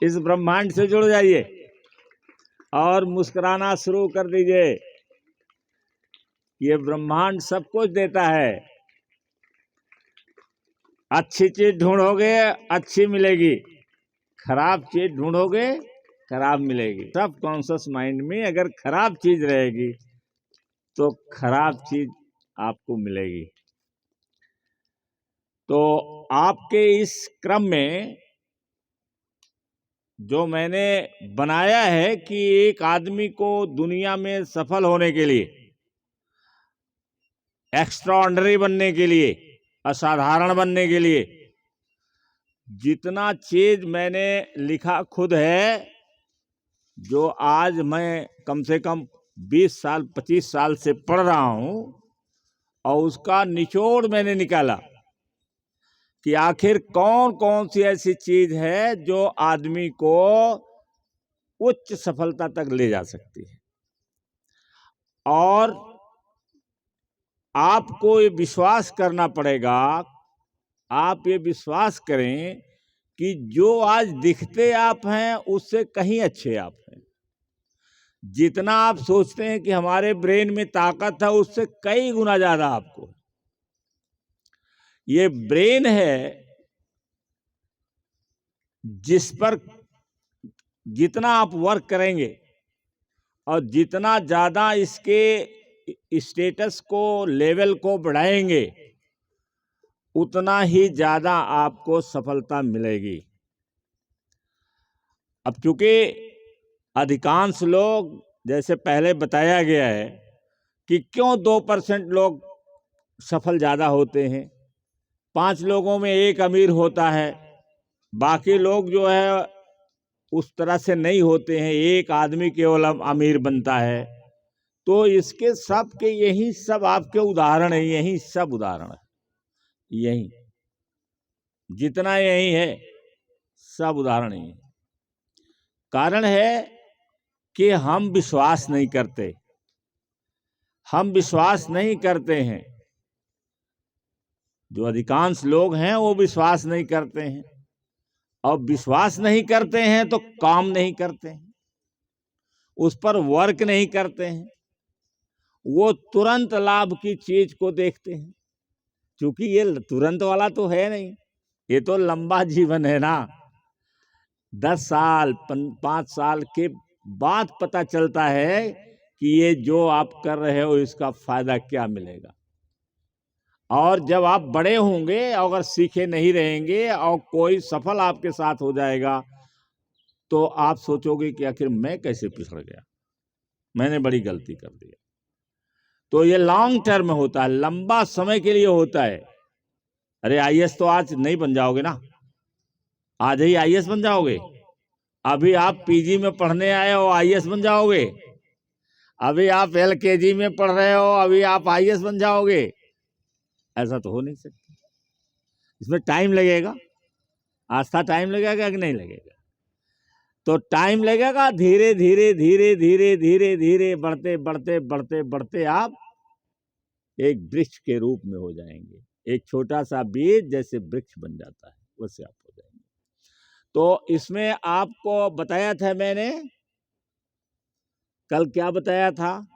इस ब्रह्मांड से जुड़ जाइए और मुस्कुराना शुरू कर दीजिए। ये ब्रह्मांड सब कुछ देता है। अच्छी चीज ढूंढोगे अच्छी मिलेगी, खराब चीज ढूंढोगे खराब मिलेगी। सब कॉन्शियस माइंड में अगर खराब चीज रहेगी तो खराब चीज आपको मिलेगी। तो आपके इस क्रम में जो मैंने बनाया है कि एक आदमी को दुनिया में सफल होने के लिए, एक्स्ट्राऑर्डिनरी बनने के लिए, असाधारण बनने के लिए जितना चीज मैंने लिखा खुद है, जो आज मैं कम से कम 20 साल 25 साल से पढ़ रहा हूं, और उसका निचोड़ मैंने निकाला कि आखिर कौन कौन सी ऐसी चीज है जो आदमी को उच्च सफलता तक ले जा सकती है। और आपको ये विश्वास करना पड़ेगा, आप ये विश्वास करें कि जो आज दिखते आप हैं उससे कहीं अच्छे आप हैं। जितना आप सोचते हैं कि हमारे ब्रेन में ताकत है उससे कई गुना ज्यादा आपको ये ब्रेन है, जिस पर जितना आप वर्क करेंगे और जितना ज्यादा इसके स्टेटस को, लेवल को बढ़ाएंगे, उतना ही ज्यादा आपको सफलता मिलेगी। अब चूंकि अधिकांश लोग, जैसे पहले बताया गया है कि क्यों 2% लोग सफल ज्यादा होते हैं, 5 लोगों में एक अमीर होता है, बाकी लोग जो है उस तरह से नहीं होते हैं, एक आदमी केवल अमीर बनता है। तो इसके सब के यही सब आपके उदाहरण है, यही सब उदाहरण है, यही जितना यही है सब उदाहरण यही है। कारण है कि हम विश्वास नहीं करते, हम विश्वास नहीं करते हैं। जो अधिकांश लोग हैं वो विश्वास नहीं करते हैं, और विश्वास नहीं करते हैं तो काम नहीं करते हैं, उस पर वर्क नहीं करते हैं, वो तुरंत लाभ की चीज को देखते हैं। क्योंकि ये तुरंत वाला तो है नहीं, ये तो लंबा जीवन है ना। 10 साल 5 साल के बाद पता चलता है कि ये जो आप कर रहे हो इसका फायदा क्या मिलेगा। और जब आप बड़े होंगे, अगर सीखे नहीं रहेंगे और कोई सफल आपके साथ हो जाएगा, तो आप सोचोगे कि आखिर मैं कैसे पिछड़ गया, मैंने बड़ी गलती कर दी। तो ये लॉन्ग टर्म होता है, लंबा समय के लिए होता है। अरे आईएएस तो आज नहीं बन जाओगे ना, आज ही आईएएस बन जाओगे? अभी आप पीजी में पढ़ने आए हो, आईएएस बन जाओगे? अभी आप एलकेजी में पढ़ रहे हो, अभी आप आईएएस बन जाओगे? ऐसा तो हो नहीं सकता। इसमें टाइम लगेगा। आस्था टाइम लगेगा कि नहीं लगेगा? तो टाइम लगेगा। धीरे धीरे धीरे धीरे धीरे धीरे बढ़ते बढ़ते बढ़ते बढ़ते आप एक वृक्ष के रूप में हो जाएंगे। एक छोटा सा बीज जैसे वृक्ष बन जाता है, वैसे आप हो जाएंगे। तो इसमें आपको बताया था मैंने, कल क्या बताया था?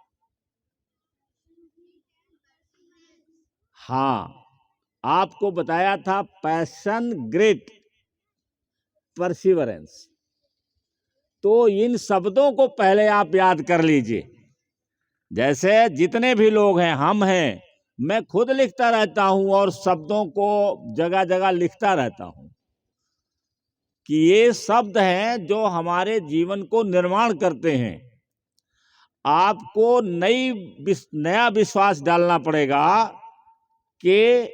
हाँ, आपको बताया था पैशन, ग्रिट, परसिवरेंस। तो इन शब्दों को पहले आप याद कर लीजिए। जैसे जितने भी लोग हैं, हम हैं, मैं खुद लिखता रहता हूं और शब्दों को जगह जगह लिखता रहता हूं कि ये शब्द हैं जो हमारे जीवन को निर्माण करते हैं। आपको नया विश्वास डालना पड़ेगा कि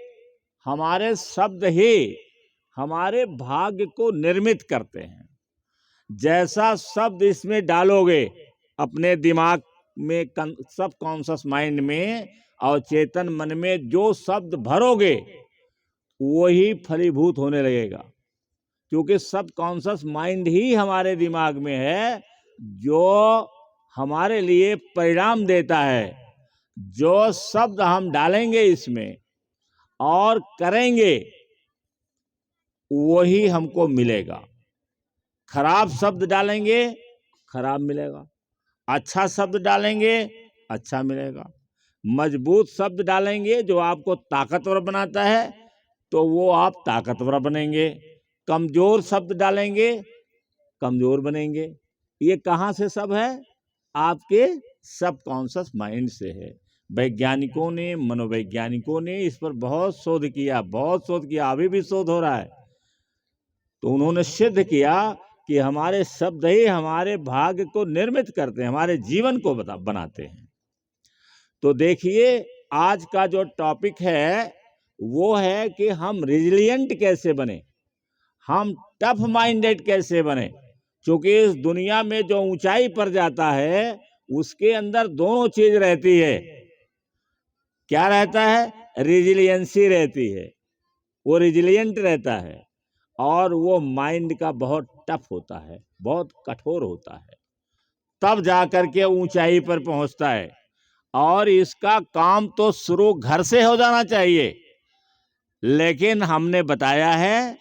हमारे शब्द ही हमारे भाग्य को निर्मित करते हैं। जैसा शब्द इसमें डालोगे अपने दिमाग में, सब कॉन्शियस माइंड में और चेतन मन में जो शब्द भरोगे वही फलीभूत होने लगेगा। क्योंकि सब कॉन्शियस माइंड ही हमारे दिमाग में है, जो हमारे लिए परिणाम देता है। जो शब्द हम डालेंगे इसमें और करेंगे वही हमको मिलेगा। खराब शब्द डालेंगे खराब मिलेगा, अच्छा शब्द डालेंगे अच्छा मिलेगा, मजबूत शब्द डालेंगे जो आपको ताकतवर बनाता है तो वो आप ताकतवर बनेंगे, कमजोर शब्द डालेंगे कमजोर बनेंगे। ये कहाँ से सब है? आपके सबकॉन्शियस माइंड से है। वैज्ञानिकों ने, मनोवैज्ञानिकों ने इस पर बहुत शोध किया, अभी भी शोध हो रहा है। तो उन्होंने सिद्ध किया कि हमारे शब्द ही हमारे भाग्य को निर्मित करते हैं, हमारे जीवन को बनाते हैं। तो देखिए, आज का जो टॉपिक है वो है कि हम रिजिलिएंट कैसे बने, हम टफ माइंडेड कैसे बने। क्योंकि इस दुनिया में जो ऊंचाई पर जाता है उसके अंदर दोनों चीज रहती है। क्या रहता है? रिजिलियंसी रहती है, वो रिजिलियंट रहता है और वो माइंड का बहुत टफ होता है, बहुत कठोर होता है, तब जाकर के ऊंचाई पर पहुंचता है। और इसका काम तो शुरू घर से हो जाना चाहिए। लेकिन हमने बताया है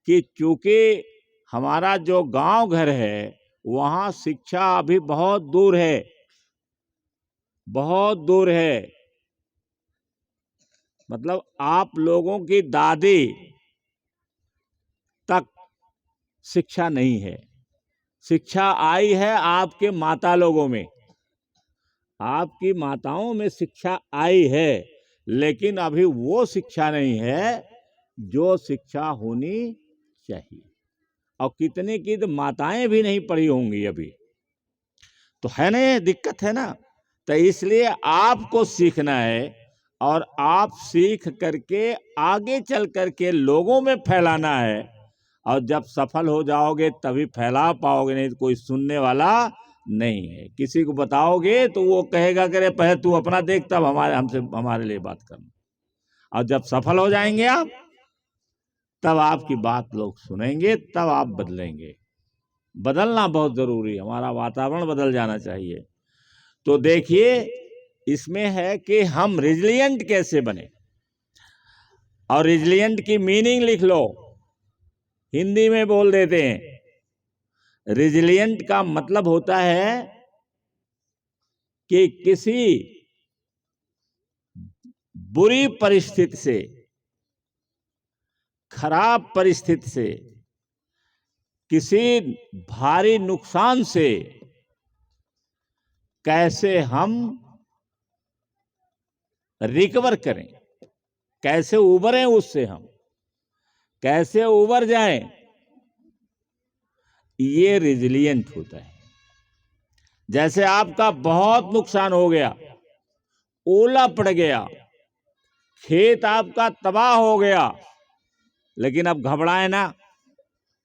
कि चूंकि हमारा जो गांव घर है वहां शिक्षा अभी बहुत दूर है, बहुत दूर है। मतलब आप लोगों की दादी तक शिक्षा नहीं है, शिक्षा आई है आपके माता लोगों में, आपकी माताओं में शिक्षा आई है, लेकिन अभी वो शिक्षा नहीं है जो शिक्षा होनी चाहिए। और कितने की तो माताएं भी नहीं पढ़ी होंगी अभी, तो है ना, ये दिक्कत है ना। तो इसलिए आपको सीखना है और आप सीख करके आगे चल करके लोगों में फैलाना है। और जब सफल हो जाओगे तभी फैला पाओगे, नहीं तो कोई सुनने वाला नहीं है। किसी को बताओगे तो वो कहेगा कि पहले तू अपना देख तब हमारे लिए बात करना। और जब सफल हो जाएंगे आप तब आपकी बात लोग सुनेंगे, तब आप बदलेंगे। बदलना बहुत जरूरी है, हमारा वातावरण बदल जाना चाहिए। तो देखिए, इसमें है कि हम रिजिलिएंट कैसे बने। और रिजिलिएंट की मीनिंग लिख लो, हिंदी में बोल देते हैं। रिजिलिएंट का मतलब होता है कि किसी बुरी परिस्थिति से, खराब परिस्थिति से, किसी भारी नुकसान से कैसे हम रिकवर करें, कैसे उबरें उससे, हम कैसे उबर जाएं, ये रिजिलिएंट होता है। जैसे आपका बहुत नुकसान हो गया, ओला पड़ गया, खेत आपका तबाह हो गया, लेकिन अब घबराए ना,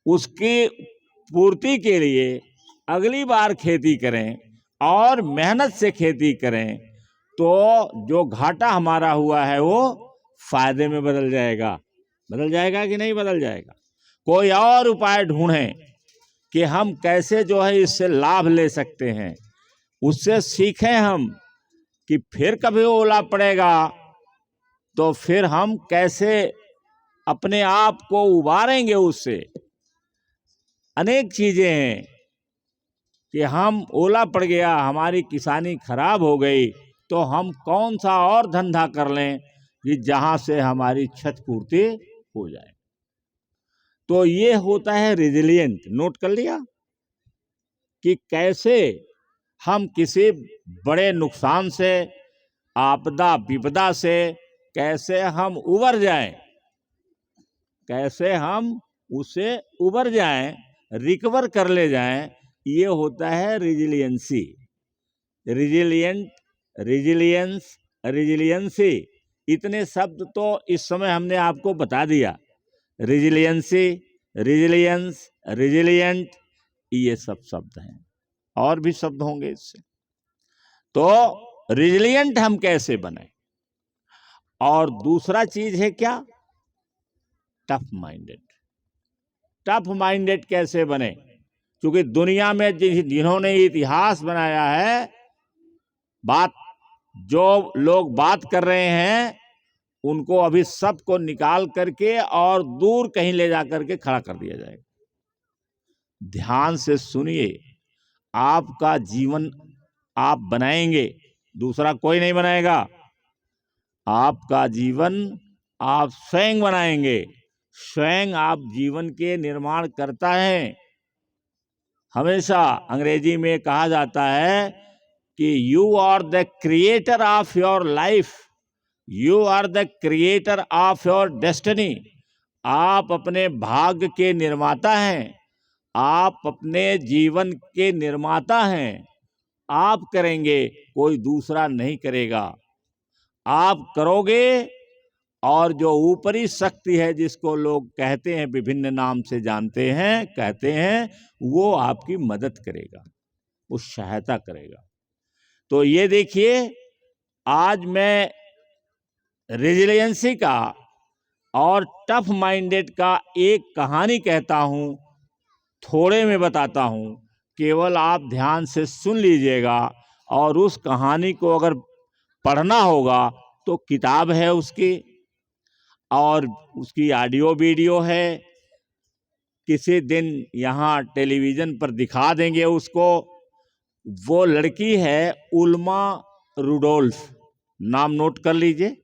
उसकी पूर्ति के लिए अगली बार खेती करें और मेहनत से खेती करें, तो जो घाटा हमारा हुआ है वो फायदे में बदल जाएगा। बदल जाएगा कि नहीं बदल जाएगा? कोई और उपाय ढूंढें कि हम कैसे जो है इससे लाभ ले सकते हैं, उससे सीखें हम कि फिर कभी ओला पड़ेगा तो फिर हम कैसे अपने आप को उबारेंगे उससे। अनेक चीजें हैं कि हम ओला पड़ गया, हमारी किसानी खराब हो गई, तो हम कौन सा और धंधा कर लें कि जहां से हमारी क्षतिपूर्ति हो जाए। तो ये होता है रिजिलिएंट। नोट कर लिया कि कैसे हम किसी बड़े नुकसान से, आपदा विपदा से कैसे हम उबर जाएं, कैसे हम उसे उबर जाएं, रिकवर कर ले जाएं। ये होता है रिजिलियंसी। रिजिलियंट, रिजिलियंस, रिजिलियंसी, इतने शब्द तो इस समय हमने आपको बता दिया। रिजिलियंसी, रिजिलियंस, रिजिलियंट, ये सब शब्द हैं, और भी शब्द होंगे इससे। तो रिजिलियंट हम कैसे बने। और दूसरा चीज है क्या? Tough minded. टफ माइंडेड कैसे बने? क्योंकि दुनिया में जिन्होंने इतिहास बनाया है, बात जो लोग बात कर रहे हैं, उनको अभी सबको निकाल करके और दूर कहीं ले जाकर के खड़ा कर दिया जाएगा। ध्यान से सुनिए, आपका जीवन आप बनाएंगे, दूसरा कोई नहीं बनाएगा। आपका जीवन आप स्वयं बनाएंगे। स्वयं आप जीवन के निर्माण करता है। हमेशा अंग्रेजी में कहा जाता है कि you are the creator of your life, you are the creator of your destiny. आप अपने भाग्य के निर्माता हैं, आप अपने जीवन के निर्माता हैं। आप करेंगे, कोई दूसरा नहीं करेगा। आप करोगे और जो ऊपरी शक्ति है, जिसको लोग कहते हैं, विभिन्न नाम से जानते हैं, कहते हैं, वो आपकी मदद करेगा, वो सहायता करेगा। तो ये देखिए, आज मैं रेजिलियंसी का और टफ माइंडेड का एक कहानी कहता हूं, थोड़े में बताता हूं, केवल आप ध्यान से सुन लीजिएगा। और उस कहानी को अगर पढ़ना होगा तो किताब है उसकी, और उसकी ऑडियो वीडियो है। किसी दिन यहाँ टेलीविज़न पर दिखा देंगे उसको। वो लड़की है उल्मा रुडोल्फ, नाम नोट कर लीजिए,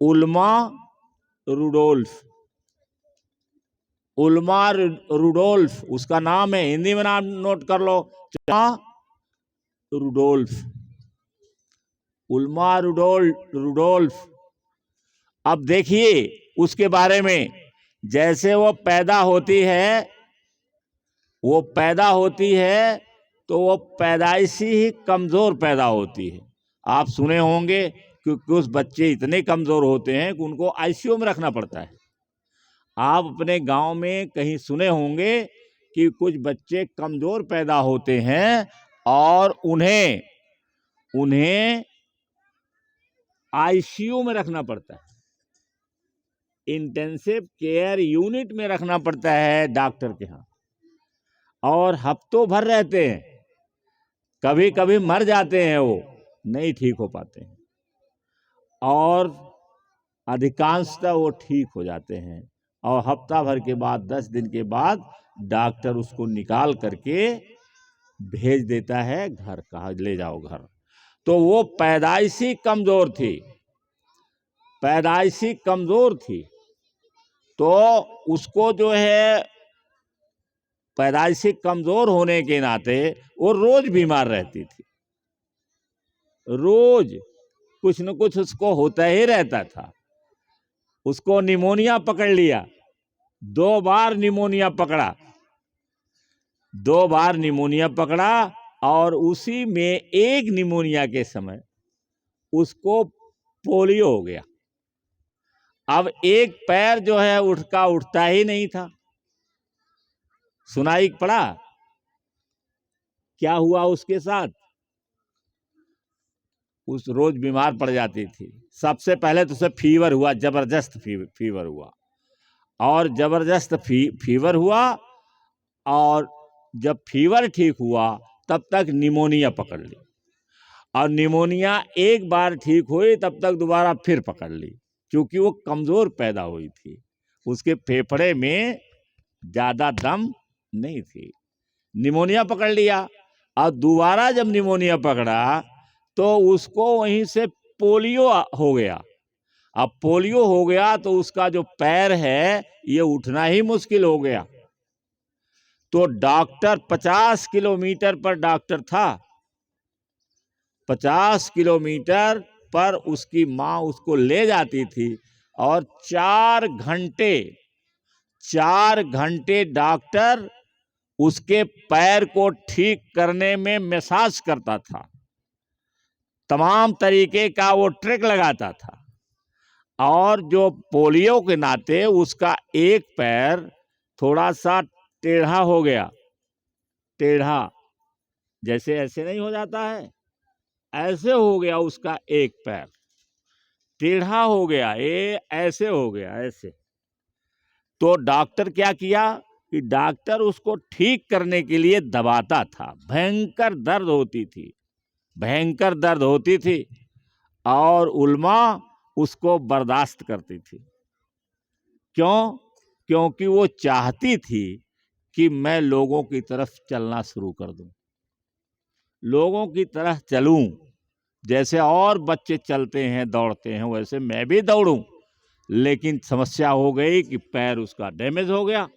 उल्मा रुडोल्फ। उल्मा रुडोल्फ उसका नाम है, हिंदी में नाम नोट कर लो, रुडोल्फ, उल्मा रुडोल्फ। अब देखिए उसके बारे में, जैसे वो पैदा होती है तो वो पैदाइशी ही कमज़ोर पैदा होती है। आप सुने होंगे कि कुछ बच्चे इतने कमज़ोर होते हैं कि उनको आईसीयू में रखना पड़ता है। आप अपने गांव में कहीं सुने होंगे कि कुछ बच्चे कमज़ोर पैदा होते हैं और उन्हें आईसीयू में रखना पड़ता है, इंटेंसिव केयर यूनिट में रखना पड़ता है डॉक्टर के यहाँ, और हफ्तों भर रहते हैं। कभी कभी मर जाते हैं, वो नहीं ठीक हो पाते हैं, और अधिकांशतः वो ठीक हो जाते हैं। और हफ्ता भर के बाद, 10 दिन के बाद डॉक्टर उसको निकाल करके भेज देता है घर, कहा ले जाओ घर। तो वो पैदाइशी कमज़ोर थी, तो उसको जो है पैदाइशी कमज़ोर होने के नाते वो रोज बीमार रहती थी, रोज कुछ न कुछ उसको होता ही रहता था। उसको निमोनिया पकड़ लिया, 2 बार निमोनिया पकड़ा, और उसी में एक निमोनिया के समय उसको पोलियो हो गया। अब एक पैर जो है उठता ही नहीं था। सुनाई पड़ा क्या हुआ उसके साथ? उस रोज बीमार पड़ जाती थी। सबसे पहले तो उसे फीवर हुआ, जबरदस्त फीवर हुआ, और जबरदस्त फीवर हुआ, और जब फीवर ठीक हुआ तब तक निमोनिया पकड़ ली, और निमोनिया एक बार ठीक हुई तब तक दोबारा फिर पकड़ ली, क्योंकि वो कमज़ोर पैदा हुई थी, उसके फेफड़े में ज़्यादा दम नहीं थी। निमोनिया पकड़ लिया, और दोबारा जब निमोनिया पकड़ा तो उसको वहीं से पोलियो हो गया। अब पोलियो हो गया तो उसका जो पैर है ये उठना ही मुश्किल हो गया। तो डॉक्टर 50 किलोमीटर पर डॉक्टर था, 50 किलोमीटर पर उसकी माँ उसको ले जाती थी, और 4 घंटे डॉक्टर उसके पैर को ठीक करने में मसाज करता था, तमाम तरीके का वो ट्रिक लगाता था। और जो पोलियो के नाते उसका एक पैर थोड़ा सा टेढ़ा हो गया, जैसे ऐसे नहीं हो जाता है, ऐसे हो गया उसका एक पैर, टेढ़ा हो गया, ये ऐसे हो गया, ऐसे। तो डॉक्टर क्या किया कि डॉक्टर उसको ठीक करने के लिए दबाता था। भयंकर दर्द होती थी, और उल्मा उसको बर्दाश्त करती थी। क्योंकि वो चाहती थी कि मैं लोगों की तरफ चलना शुरू कर दूं, लोगों की तरह चलूं, जैसे और बच्चे चलते हैं दौड़ते हैं वैसे मैं भी दौड़ूं। लेकिन समस्या हो गई कि पैर उसका डैमेज हो गया।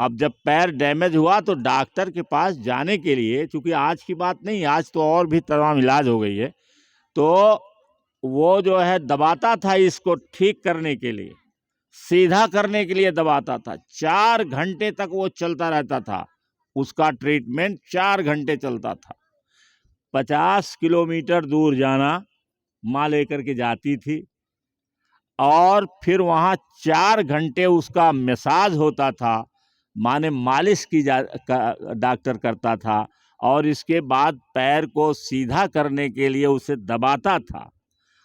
अब जब पैर डैमेज हुआ तो डॉक्टर के पास जाने के लिए, चूंकि आज की बात नहीं, आज तो और भी तमाम इलाज हो गई है, तो वो जो है दबाता था इसको ठीक करने के लिए, सीधा करने के लिए दबाता था। 4 घंटे तक वो चलता रहता था, उसका ट्रीटमेंट 4 घंटे चलता था। 50 किलोमीटर दूर जाना माँ लेकर के जाती थी और फिर वहाँ 4 घंटे उसका मसाज होता था, माँ ने मालिश की डॉक्टर करता था और इसके बाद पैर को सीधा करने के लिए उसे दबाता था,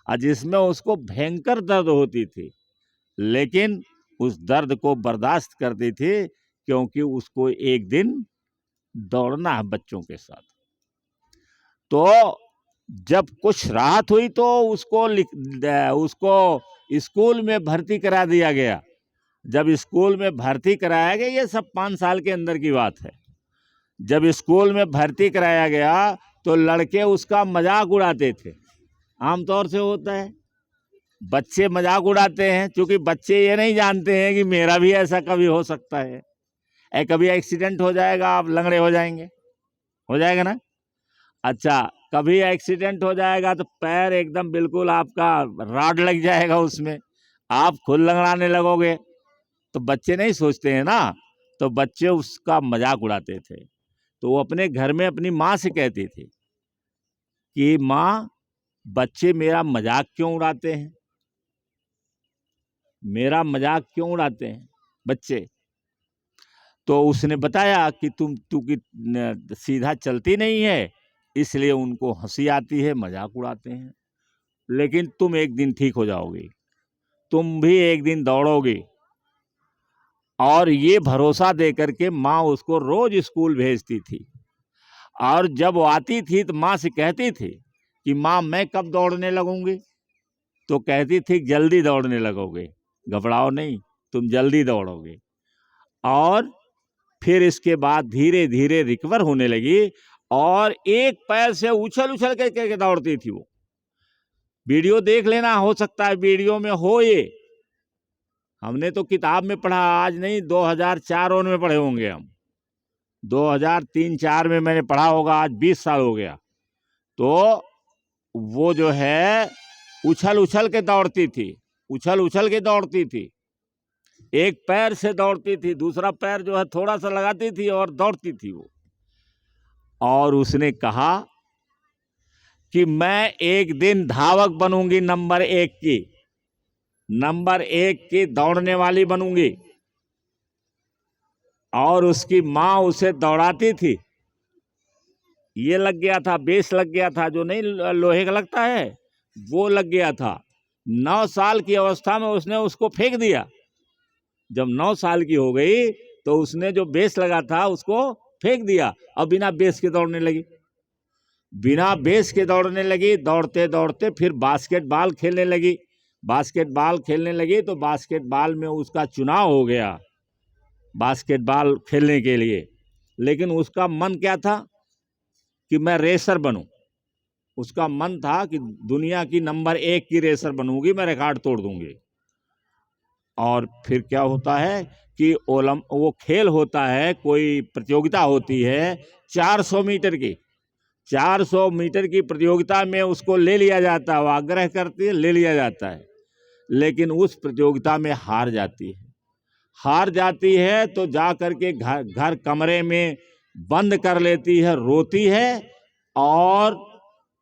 और जिसमें उसको भयंकर दर्द होती थी, लेकिन उस दर्द को बर्दाश्त करती थी क्योंकि उसको एक दिन दौड़ना है बच्चों के साथ। तो जब कुछ राहत हुई तो उसको स्कूल में भर्ती करा दिया गया। जब स्कूल में भर्ती कराया गया, ये सब 5 साल के अंदर की बात है, जब स्कूल में भर्ती कराया गया तो लड़के उसका मजाक उड़ाते थे। आमतौर से होता है, बच्चे मजाक उड़ाते हैं, क्योंकि बच्चे ये नहीं जानते हैं कि मेरा भी ऐसा कभी हो सकता है, कभी एक्सीडेंट हो जाएगा, आप लंगड़े हो जाएंगे, हो जाएगा ना। अच्छा, कभी एक्सीडेंट हो जाएगा तो पैर एकदम बिल्कुल आपका रॉड लग जाएगा उसमें, आप खुद लंगड़ाने लगोगे, तो बच्चे नहीं सोचते हैं ना, तो बच्चे उसका मजाक उड़ाते थे। तो वो अपने घर में अपनी माँ से कहती थी कि माँ, बच्चे मेरा मजाक क्यों उड़ाते हैं, मेरा मजाक क्यों उड़ाते हैं बच्चे। तो उसने बताया कि तू सीधा चलती नहीं है, इसलिए उनको हंसी आती है, मजाक उड़ाते हैं, लेकिन तुम एक दिन ठीक हो जाओगी, तुम भी एक दिन दौड़ोगी। और ये भरोसा दे करके माँ उसको रोज स्कूल भेजती थी, और जब वो आती थी तो माँ से कहती थी कि माँ मैं कब दौड़ने लगूंगी, तो कहती थी जल्दी दौड़ने लगोगे, घबराओ नहीं, तुम जल्दी दौड़ोगे। और फिर इसके बाद धीरे धीरे रिकवर होने लगी और एक पैर से उछल उछल के दौड़ती थी वो। वीडियो देख लेना, हो सकता है वीडियो में हो ये, हमने तो किताब में पढ़ा, आज नहीं 2004 में पढ़े होंगे हम, 2003-4 में मैंने पढ़ा होगा, आज 20 साल हो गया। तो वो जो है उछल उछल के दौड़ती थी, उछल उछल के दौड़ती थी, एक पैर से दौड़ती थी, दूसरा पैर जो है थोड़ा सा लगाती थी और दौड़ती थी वो। और उसने कहा कि मैं एक दिन धावक बनूंगी, नंबर 1 की दौड़ने वाली बनूंगी। और उसकी माँ उसे दौड़ाती थी, ये लग गया था, बेस लग गया था, जो नहीं लोहे का लगता है वो लग गया था। 9 साल की अवस्था में उसने उसको फेंक दिया। जब 9 साल की हो गई तो उसने जो बेस लगा था उसको फेंक दिया और बिना बेस के दौड़ने लगी, बिना बेस के दौड़ने लगी। दौड़ते दौड़ते फिर बास्केटबॉल खेलने लगी, बास्केटबॉल खेलने लगी तो बास्केटबॉल में उसका चुनाव हो गया बास्केटबॉल खेलने के लिए। लेकिन उसका मन क्या था कि मैं रेसर बनूं, उसका मन था कि दुनिया की नंबर 1 की रेसर बनूंगी, मैं रिकॉर्ड तोड़ दूंगी। और फिर क्या होता है कि वो खेल होता है, कोई प्रतियोगिता होती है 400 मीटर की, 400 मीटर की प्रतियोगिता में उसको ले लिया जाता है, वो आग्रह करती है, ले लिया जाता है, लेकिन उस प्रतियोगिता में हार जाती है। हार जाती है तो जा करके घर कमरे में बंद कर लेती है, रोती है और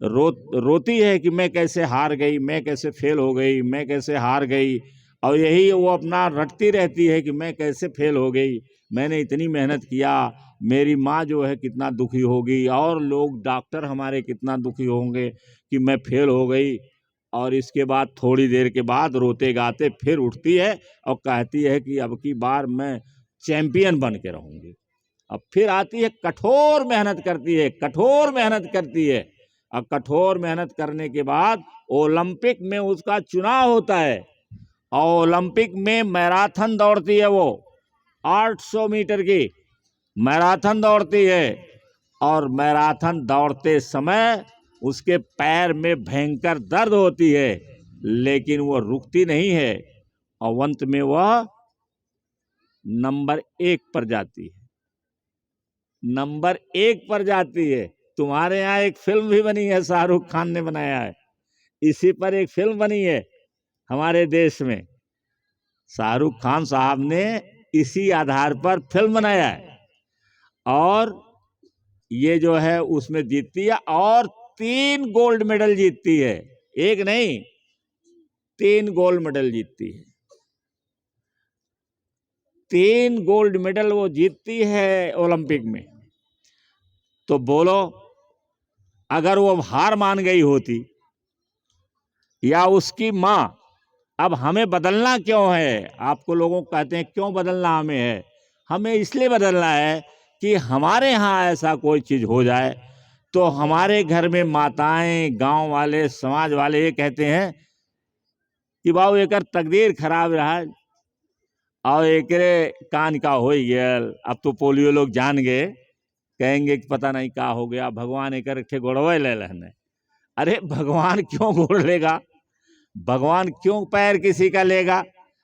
रोती है कि मैं कैसे हार गई, मैं कैसे फेल हो गई, मैं कैसे हार गई। और यही वो अपना रटती रहती है कि मैं कैसे फेल हो गई, मैंने इतनी मेहनत किया, मेरी माँ जो है कितना दुखी होगी और लोग डॉक्टर हमारे कितना दुखी होंगे कि मैं फेल हो गई। और इसके बाद थोड़ी देर के बाद रोते गाते फिर उठती है और कहती है कि अब की बार मैं चैंपियन बन के रहूंगी। अब फिर आती है, कठोर मेहनत करती है, कठोर मेहनत करती है, और कठोर मेहनत करने के बाद ओलंपिक में उसका चुनाव होता है और ओलंपिक में मैराथन दौड़ती है वो 800 मीटर की, मैराथन दौड़ती है और मैराथन दौड़ते समय उसके पैर में भयंकर दर्द होती है, लेकिन वो रुकती नहीं है और अंत में वह नंबर 1 पर जाती है, नंबर 1 पर जाती है। तुम्हारे यहाँ एक फिल्म भी बनी है, शाहरुख खान ने बनाया है, इसी पर एक फिल्म बनी है हमारे देश में। शाहरुख खान साहब ने इसी आधार पर फिल्म बनाया है और ये जो है उसमें जीतती है और 3 गोल्ड मेडल जीतती है, एक नहीं 3 गोल्ड मेडल जीतती है। 3 गोल्ड मेडल वो जीतती है ओलंपिक में। तो बोलो, अगर वो हार मान गई होती या उसकी माँ, अब हमें बदलना क्यों है? आपको लोगों को कहते हैं क्यों बदलना हमें है? हमें इसलिए बदलना है कि हमारे यहाँ ऐसा कोई चीज हो जाए तो हमारे घर में माताएं, गांव वाले, समाज वाले ये कहते हैं कि बाबू एकर तकदीर खराब रहा और एकरे कान का हो गया, अब तो पोलियो लोग जान गए, कहेंगे कि पता नहीं क्या हो गया, भगवान एकर के गोड़वे ले लेने। अरे भगवान क्यों गोड़ लेगा? भगवान क्यों पैर किसी का लेगा?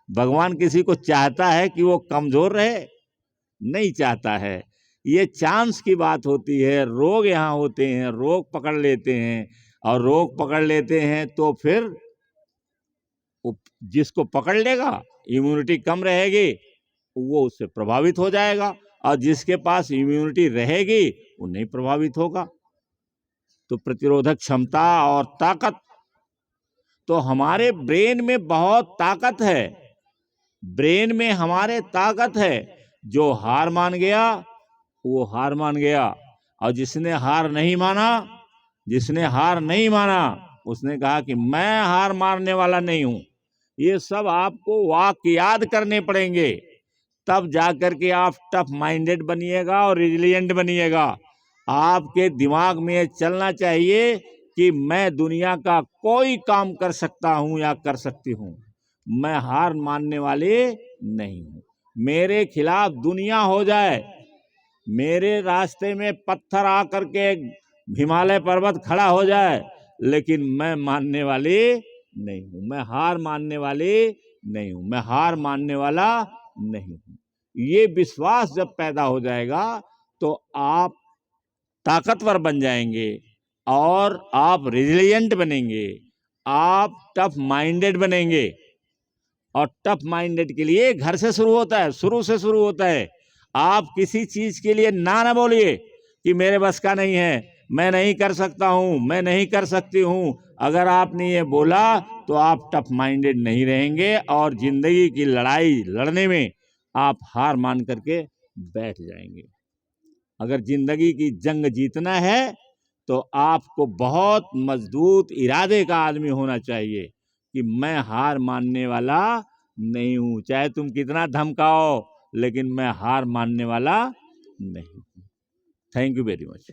भगवान किसी को चाहता है कि वो कमजोर रहे? नहीं चाहता है। ये चांस की बात होती है। रोग यहाँ होते हैं, रोग पकड़ लेते हैं और रोग पकड़ लेते हैं तो फिर जिसको पकड़ लेगा, इम्यूनिटी कम रहेगी, वो उससे प्रभावित हो जाएगा और जिसके पास इम्यूनिटी रहेगी वो नहीं प्रभावित होगा। तो प्रतिरोधक क्षमता और ताकत, तो हमारे ब्रेन में बहुत ताकत है, ब्रेन में हमारे ताकत है। जो हार मान गया वो हार मान गया और जिसने हार नहीं माना, जिसने हार नहीं माना उसने कहा कि मैं हार मारने वाला नहीं हूं। ये सब आपको वाक्य याद करने पड़ेंगे, तब जाकर के आप टफ माइंडेड बनिएगा और रिजिलिएंट बनिएगा। आपके दिमाग में ये चलना चाहिए कि मैं दुनिया का कोई काम कर सकता हूं या कर सकती हूं, मैं हार मानने वाले नहीं हूं। मेरे खिलाफ दुनिया हो जाए, मेरे रास्ते में पत्थर आकर के हिमालय पर्वत खड़ा हो जाए, लेकिन मैं मानने वाली नहीं हूं, मैं हार मानने वाली नहीं हूं, मैं हार मानने वाला नहीं हूं। ये विश्वास जब पैदा हो जाएगा तो आप ताकतवर बन जाएंगे और आप रेजिलिएंट बनेंगे, आप टफ माइंडेड बनेंगे। और टफ माइंडेड के लिए घर से शुरू होता है, शुरू से शुरू होता है। आप किसी चीज के लिए ना बोलिए कि मेरे बस का नहीं है, मैं नहीं कर सकता हूं, मैं नहीं कर सकती हूं। अगर आपने ये बोला तो आप टफ माइंडेड नहीं रहेंगे और जिंदगी की लड़ाई लड़ने में आप हार मान करके बैठ जाएंगे। अगर जिंदगी की जंग जीतना है तो आपको बहुत मजबूत इरादे का आदमी होना चाहिए कि मैं हार मानने वाला नहीं हूं, चाहे तुम कितना धमकाओ, लेकिन मैं हार मानने वाला नहीं हूं। Thank you very much.